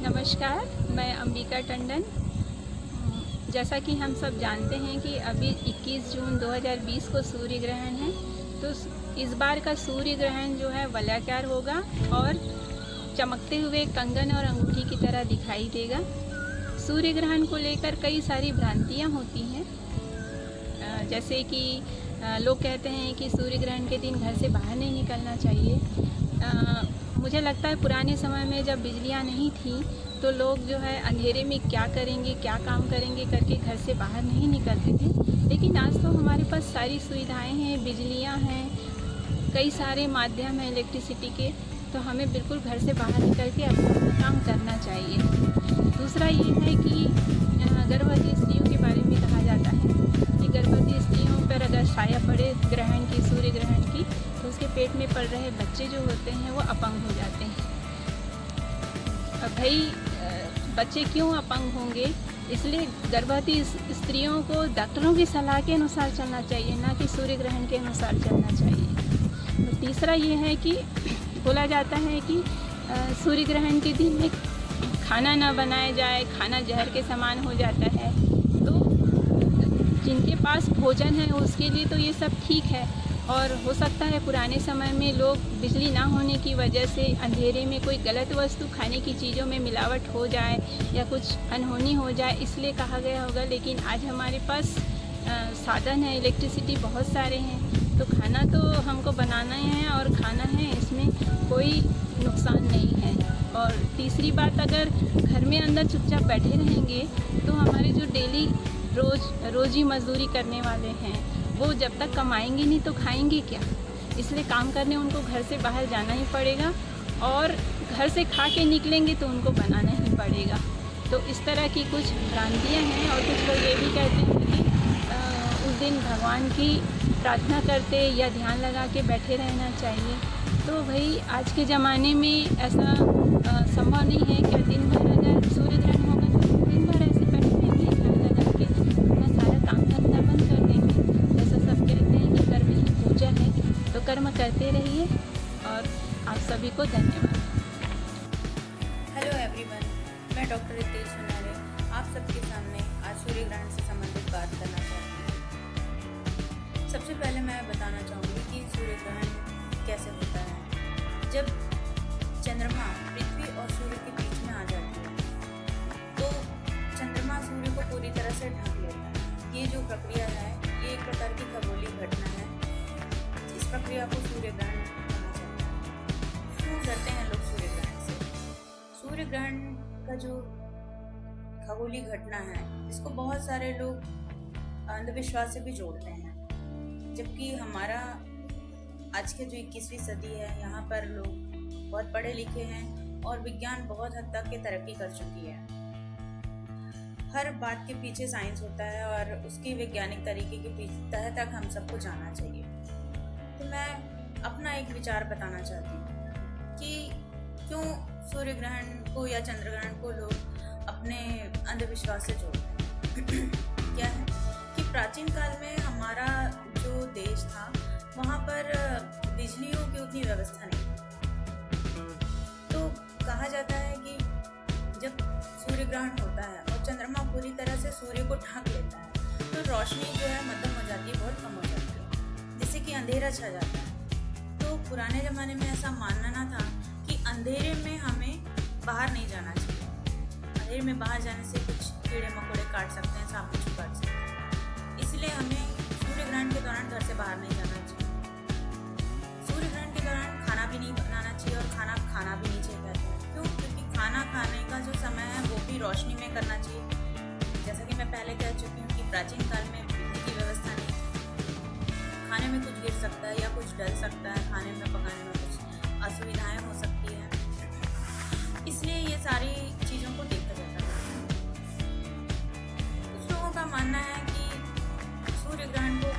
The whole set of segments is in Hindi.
नमस्कार, मैं अंबिका टंडन। जैसा कि हम सब जानते हैं कि अभी 21 जून 2020 को सूर्य ग्रहण है, तो इस बार का सूर्य ग्रहण जो है वलयाकार होगा और चमकते हुए कंगन और अंगूठी की तरह दिखाई देगा। सूर्य ग्रहण को लेकर कई सारी भ्रांतियाँ होती हैं, जैसे कि लोग कहते हैं कि सूर्य ग्रहण के दिन घर से बाहर नहीं निकलना चाहिए। मुझे लगता है पुराने समय में जब बिजलियाँ नहीं थी तो लोग जो है अंधेरे में क्या करेंगे, क्या काम करेंगे करके घर से बाहर नहीं निकलते थे। लेकिन आज तो हमारे पास सारी सुविधाएं हैं, बिजलियाँ हैं, कई सारे माध्यम हैं इलेक्ट्रिसिटी के, तो हमें बिल्कुल घर से बाहर निकल के अपना काम करना चाहिए। दूसरा ये है कि गर्भवती स्त्रियों के बारे में कहा जाता है कि गर्भवती स्त्रियों पर अगर साया पड़े ग्रहण की, सूर्य ग्रहण की, तो उसके पेट में पल रहे बच्चे जो होते हैं वो अपंग हो जाते हैं। अब भाई बच्चे क्यों अपंग होंगे, इसलिए गर्भवती स्त्रियों को डॉक्टरों की सलाह के अनुसार चलना चाहिए, ना कि सूर्य ग्रहण के अनुसार चलना चाहिए। तो तीसरा ये है कि बोला जाता है कि सूर्य ग्रहण के दिन में खाना ना बनाया जाए, खाना जहर के समान हो जाता है। तो जिनके पास भोजन है उसके लिए तो ये सब ठीक है, और हो सकता है पुराने समय में लोग बिजली ना होने की वजह से अंधेरे में कोई गलत वस्तु खाने की चीज़ों में मिलावट हो जाए या कुछ अनहोनी हो जाए, इसलिए कहा गया होगा। लेकिन आज हमारे पास साधन है, इलेक्ट्रिसिटी बहुत सारे हैं, तो खाना तो हमको बनाना है और खाना है, इसमें कोई नुकसान नहीं है। और तीसरी बात, अगर घर में अंदर चुपचाप बैठे रहेंगे तो हमारे जो डेली रोजी मजदूरी करने वाले हैं वो जब तक कमाएंगे नहीं तो खाएंगे क्या, इसलिए काम करने उनको घर से बाहर जाना ही पड़ेगा, और घर से खा के निकलेंगे तो उनको बनाना ही पड़ेगा। तो इस तरह की कुछ भ्रांतियाँ हैं। और कुछ लोग ये भी कहते हैं कि उस दिन भगवान की प्रार्थना करते या ध्यान लगा के बैठे रहना चाहिए। तो भाई आज के ज़माने में ऐसा संभव नहीं है कि दिन भर अगर सूर्य ग्रहण होगा तो दिन भर ऐसे बैठे रहेंगे ध्यान लगा के, अपना सारा काम धंधा बंद कर देंगे। जैसा सब कहते हैं कि कर्म ही पूजा है, तो कर्म करते रहिए। और आप सभी को धन्यवाद। हेलो एवरीवन, मैं डॉक्टर रितेश सुनारे आप सबके सामने आज सूर्य ग्रहण से संबंधित बात करना चाहती हूँ। सबसे पहले मैं बताना चाहूँगी कि सूर्य ग्रहण कैसे होता है। जब चंद्रमा पृथ्वी और सूर्य के बीच में आ जाती है तो चंद्रमा सूर्य को पूरी तरह से ढक लेता है। ये जो प्रक्रिया है ये एक प्रकार की खगोलीय घटना है। इस प्रक्रिया को सूर्य ग्रहण कहा जाता है। क्यों डरते हैं लोग सूर्य ग्रहण से? सूर्य ग्रहण का जो खगोलीय घटना है इसको बहुत सारे लोग अंधविश्वास से भी जोड़ते हैं, जबकि हमारा आज के जो 21वीं सदी है यहाँ पर लोग बहुत पढ़े लिखे हैं और विज्ञान बहुत हद तक की तरक्की कर चुकी है। हर बात के पीछे साइंस होता है और उसकी वैज्ञानिक तरीके के तह तक हम सबको जाना चाहिए। तो मैं अपना एक विचार बताना चाहती हूँ कि क्यों सूर्य ग्रहण को या चंद्र ग्रहण को लोग अपने अंधविश्वास से जोड़ते हैं। क्या है कि प्राचीन काल में हमारा जो देश था वहाँ पर बिजलियों की उतनी व्यवस्था नहीं थी। तो कहा जाता है कि जब सूर्य ग्रहण होता है और चंद्रमा पूरी तरह से सूर्य को ढक लेता है तो रोशनी जो है मध्यम हो जाती है, बहुत कम हो जाती है, जिससे कि अंधेरा छा जाता है। तो पुराने ज़माने में ऐसा मानना था कि अंधेरे में हमें बाहर नहीं जाना चाहिए। अंधेरे में बाहर जाने से कुछ कीड़े मकोड़े काट सकते हैं, सांप बिच्छू काट सकते हैं, इसलिए हमें सूर्य ग्रहण के दौरान घर से बाहर नहीं जाना चाहिए। सूर्य ग्रहण के दौरान खाना भी नहीं बनाना चाहिए और खाना भी नहीं चाहिए। क्यों? क्योंकि खाना खाने का जो समय है वो भी रोशनी में करना चाहिए। जैसा कि मैं पहले कह चुकी हूँ कि प्राचीन काल में बिजली की व्यवस्था नहीं थी, खाने में कुछ गिर सकता है या कुछ डल सकता है, खाने में पकाने में कुछ असुविधाएं हो सकती है, इसलिए ये सारी चीज़ों को देखा जाता है। कुछ लोगों का मानना है कि सूर्य ग्रहण को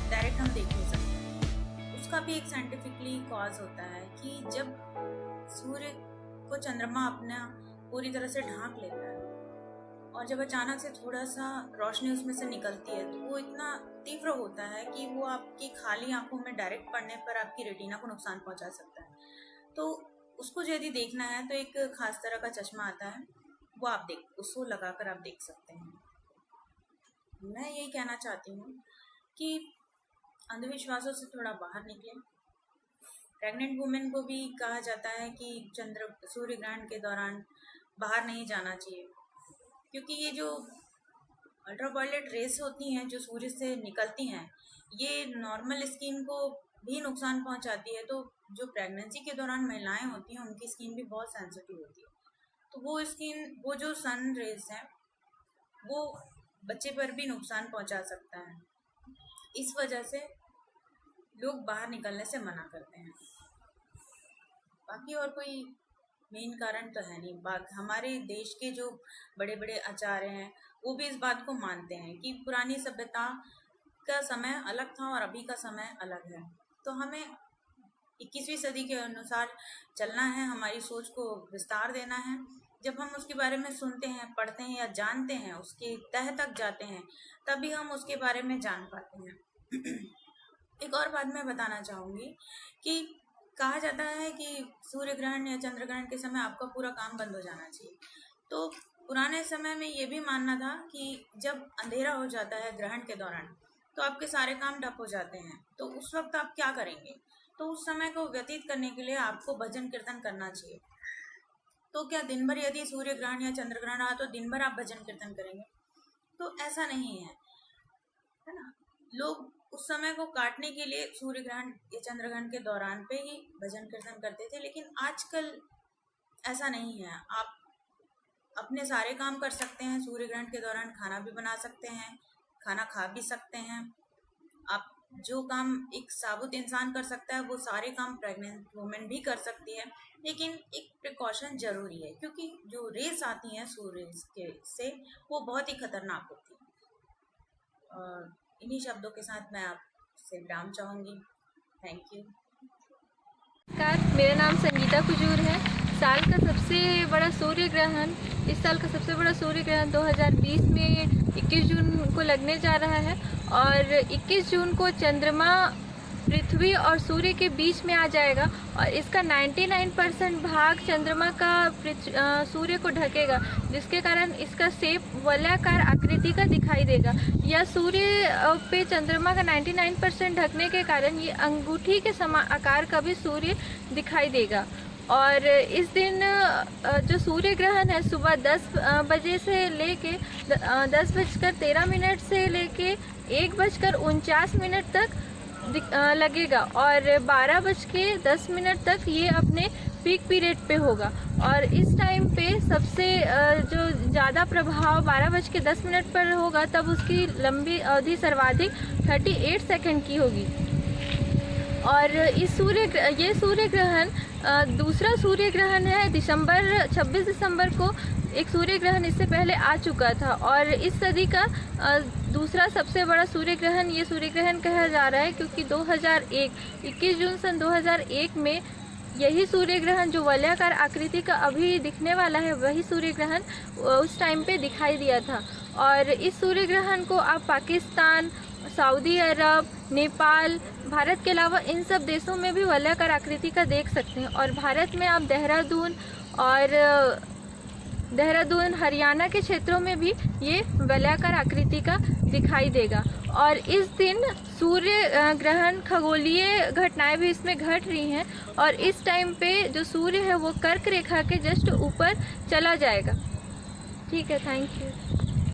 डायरेक्ट हम देख नहीं सकते। उसका भी एक साइंटिफिकली कॉज होता है कि जब सूर्य को चंद्रमा अपना पूरी तरह से ढांक लेता है और जब अचानक से थोड़ा सा रोशनी उसमें से निकलती है तो वो इतना तीव्र होता है कि वो आपकी खाली आंखों में डायरेक्ट पड़ने पर आपकी रेटिना को नुकसान पहुंचा सकता है। तो उसको यदि देखना है तो एक खास तरह का चश्मा आता है, वो आप उसको लगाकर आप देख सकते हैं। मैं यही कहना चाहती हूँ कि अंधविश्वासों से थोड़ा बाहर निकलें। प्रेग्नेंट वुमेन को भी कहा जाता है कि सूर्य ग्रहण के दौरान बाहर नहीं जाना चाहिए, क्योंकि ये जो अल्ट्रावायलेट रेस होती हैं जो सूर्य से निकलती हैं, ये नॉर्मल स्किन को भी नुकसान पहुंचाती है। तो जो प्रेगनेंसी के दौरान महिलाएं होती हैं उनकी स्किन भी बहुत सेंसिटिव होती है, तो वो जो सन रेस है वो बच्चे पर भी नुकसान पहुंचा सकता है। इस वजह से लोग बाहर निकलने से मना करते हैं। बाकी और कोई मेन कारण तो है नहीं। हमारे देश के जो बड़े बड़े आचार्य हैं वो भी इस बात को मानते हैं कि पुरानी सभ्यता का समय अलग था और अभी का समय अलग है, तो हमें 21वीं सदी के अनुसार चलना है, हमारी सोच को विस्तार देना है। जब हम उसके बारे में सुनते हैं, पढ़ते हैं या जानते हैं, उसके तह तक जाते हैं, तभी हम उसके बारे में जान पाते हैं। एक और बात मैं बताना चाहूँगी कि कहा जाता है कि सूर्य ग्रहण या चंद्र ग्रहण के समय आपका पूरा काम बंद हो जाना चाहिए। तो पुराने समय में ये भी मानना था कि जब अंधेरा हो जाता है ग्रहण के दौरान तो आपके सारे काम ठप हो जाते हैं, तो उस वक्त आप क्या करेंगे? तो उस समय को व्यतीत करने के लिए आपको भजन कीर्तन करना चाहिए। तो क्या दिन भर यदि सूर्य ग्रहण या चंद्र ग्रहण रहा तो दिन भर आप भजन कीर्तन करेंगे? तो ऐसा नहीं है ना। लोग उस समय को काटने के लिए सूर्य ग्रहण या चंद्र ग्रहण के दौरान पे ही भजन कीर्तन करते थे, लेकिन आजकल ऐसा नहीं है। आप अपने सारे काम कर सकते हैं, सूर्य ग्रहण के दौरान खाना भी बना सकते हैं, खाना खा भी सकते हैं। आप जो काम एक साबुत इंसान कर सकता है वो सारे काम प्रेग्नेंट वुमेन भी कर सकती है, लेकिन एक प्रिकॉशन जरूरी है, क्योंकि जो रेस आती हैं सूर्य से वो बहुत ही खतरनाक होती है। और इन्हीं शब्दों के साथ मैं आपसे विराम चाहूँगी। Thank you. नमस्कार, मेरा नाम संगीता कुजूर है। साल का सबसे बड़ा सूर्य ग्रहण, इस साल का सबसे बड़ा सूर्य ग्रहण 2020 में 21 जून को लगने जा रहा है और 21 जून को चंद्रमा पृथ्वी और सूर्य के बीच में आ जाएगा और इसका 99% भाग चंद्रमा का सूर्य को ढकेगा, जिसके कारण इसका शेप वलयाकार आकृति का दिखाई देगा। या सूर्य पे चंद्रमा का 99% ढकने के कारण ये अंगूठी के समान आकार का भी सूर्य दिखाई देगा। और इस दिन जो सूर्य ग्रहण है सुबह 10 बजे से लेके 10:13 से लेके 1:49 तक लगेगा और 12:10 तक ये अपने पीक पीरियड पे होगा। और इस टाइम पे सबसे जो ज़्यादा प्रभाव 12:10 पर होगा, तब उसकी लंबी अवधि सर्वाधिक 38 सेकंड की होगी। और ये सूर्य ग्रहण दूसरा सूर्य ग्रहण है। 26 दिसंबर को एक सूर्य ग्रहण इससे पहले आ चुका था और इस सदी का दूसरा सबसे बड़ा सूर्य ग्रहण ये सूर्य ग्रहण कहा जा रहा है, क्योंकि 21 जून सन 2001 में यही सूर्य ग्रहण जो वलयाकार आकृति का अभी दिखने वाला है, वही सूर्य ग्रहण उस टाइम पे दिखाई दिया था। और इस सूर्य ग्रहण को आप पाकिस्तान, सऊदी अरब, नेपाल, भारत के अलावा इन सब देशों में भी वलयाकार आकृति का देख सकते हैं। और भारत में आप देहरादून हरियाणा के क्षेत्रों में भी ये वलयाकार आकृति का दिखाई देगा। और इस दिन सूर्य ग्रहण खगोलीय घटनाएं भी इसमें घट रही हैं और इस टाइम पे जो सूर्य है वो कर्क रेखा के जस्ट ऊपर चला जाएगा। ठीक है, थैंक यू।